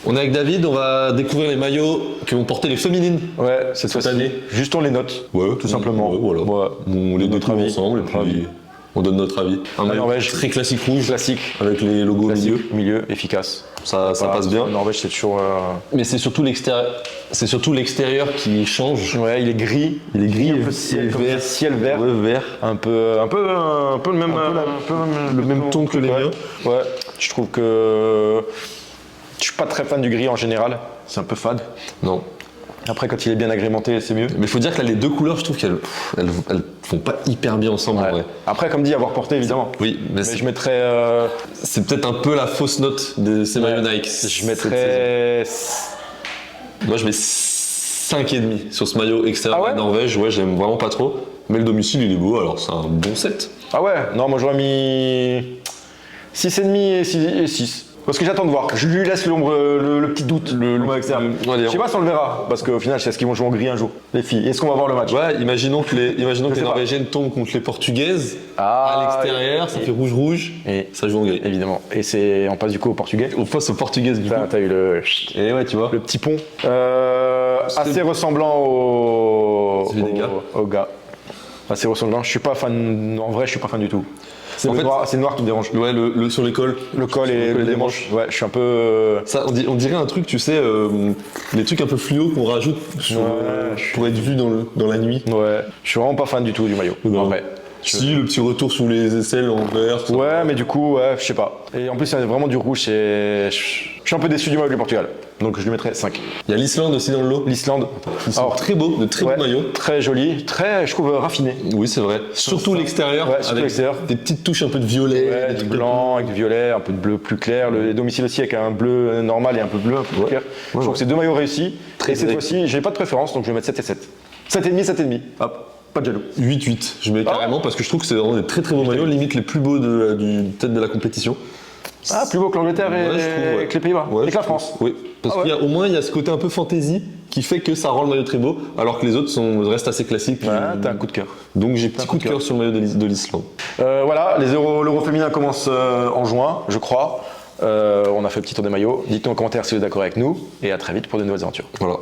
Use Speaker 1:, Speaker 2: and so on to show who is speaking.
Speaker 1: On est avec David, on va découvrir les maillots que vont porter les féminines.
Speaker 2: Ouais, cette
Speaker 1: année.
Speaker 2: Juste on les note, tout simplement.
Speaker 1: Ouais, voilà.
Speaker 2: Ouais.
Speaker 1: On les
Speaker 2: Notre
Speaker 1: découvre
Speaker 2: avis.
Speaker 1: ensemble et puis on donne notre avis. Un maillot
Speaker 2: Norvège.
Speaker 1: très classique rouge
Speaker 2: Classique.
Speaker 1: avec les logos au milieu.
Speaker 2: Milieu, efficace.
Speaker 1: Ça passe bien.
Speaker 2: Norvège, c'est toujours.
Speaker 1: Mais c'est surtout l'extérieur. C'est surtout l'extérieur qui change.
Speaker 2: Ouais, il est gris.
Speaker 1: Il est gris,
Speaker 2: un peu ciel,
Speaker 1: et vert.
Speaker 2: ciel vert.
Speaker 1: Ouais, vert.
Speaker 2: Un peu le même.
Speaker 1: Le même ton que les miens.
Speaker 2: Ouais. Je trouve que je suis pas très fan du gris en général. C'est un peu fade.
Speaker 1: Non.
Speaker 2: Après, quand il est bien agrémenté, c'est mieux.
Speaker 1: Mais il faut dire que là, les deux couleurs, je trouve qu'elles elles font pas hyper bien ensemble en vrai.
Speaker 2: Après, comme dit, avoir porté évidemment.
Speaker 1: Oui, mais
Speaker 2: je mettrais.
Speaker 1: c'est peut-être un peu la fausse note de ces maillots Nike.
Speaker 2: Je mettrais.
Speaker 1: Moi, je mets 5,5 sur ce maillot extérieur
Speaker 2: Ah ouais
Speaker 1: de Norvège. Ouais, j'aime vraiment pas trop. Mais le domicile, il est beau, alors c'est un bon set.
Speaker 2: Ah ouais. Non, moi j'aurais mis 6,5 et 6. Parce que j'attends de voir. Je lui laisse l'ombre, le petit doute, le externe. Je sais pas si on le verra, parce qu'au final, je sais ce qu'ils vont jouer en gris un jour, les filles. Est-ce qu'on va voir le match?
Speaker 1: Ouais, imaginons que les Norvégiennes tombent contre les Portugaises à l'extérieur, ça fait rouge-rouge,
Speaker 2: et
Speaker 1: ça joue en gris.
Speaker 2: Évidemment. Et on passe du coup au portugais.
Speaker 1: On passe aux Portugaises du coup.
Speaker 2: T'as eu le.
Speaker 1: Et ouais, tu vois.
Speaker 2: Le petit pont. Assez ressemblant au gars. Assez ressemblant. Je suis pas fan. En vrai, je suis pas fan du tout. C'est le noir qui me dérange.
Speaker 1: Ouais, sur les cols.
Speaker 2: Le col et les manches. Ouais, je suis un peu.
Speaker 1: Ça, on dirait un truc, tu sais, les trucs un peu fluo qu'on rajoute pour être vu dans la nuit.
Speaker 2: Ouais, je suis vraiment pas fan du tout du maillot.
Speaker 1: Non.
Speaker 2: En vrai.
Speaker 1: Si, le petit retour sous les aisselles en vert.
Speaker 2: Ouais, mais du coup, ouais, je sais pas. Et en plus, il y a vraiment du rouge et je suis un peu déçu du maillot du Portugal. Donc je lui mettrais 5.
Speaker 1: Il y a l'Islande aussi dans le lot.
Speaker 2: L'Islande.
Speaker 1: Alors très beau, de très beaux maillots.
Speaker 2: Très joli, très, je trouve, raffiné.
Speaker 1: Oui, c'est vrai. Surtout l'extérieur, avec des petites touches un peu de violet.
Speaker 2: Ouais, du blanc, avec du violet, un peu de bleu plus clair. Le domicile aussi avec un bleu normal et un peu bleu, un peu plus clair. Je trouve que c'est deux maillots réussis. Et cette fois-ci, j'ai pas de préférence, donc je vais mettre 7 et 7. 7,5, 7,5. Hop. Pas de jaloux.
Speaker 1: 8-8, je mets carrément parce que je trouve que c'est vraiment des très beaux maillots, limite les plus beaux peut-être de la compétition.
Speaker 2: Ah, plus beau que l'Angleterre et que les Pays-Bas, et que la France.
Speaker 1: Oui, parce qu'au moins il y a ce côté un peu fantasy qui fait que ça rend le maillot très beau, alors que les autres restent assez classiques.
Speaker 2: Ouais, t'as un coup de cœur.
Speaker 1: Donc j'ai petit coup de cœur sur le maillot de l'Islande.
Speaker 2: Voilà, l'Euro féminin commence en juin, je crois. On a fait le petit tour des maillots. Dites-nous en commentaire si vous êtes d'accord avec nous, et à très vite pour de nouvelles aventures.
Speaker 1: Voilà.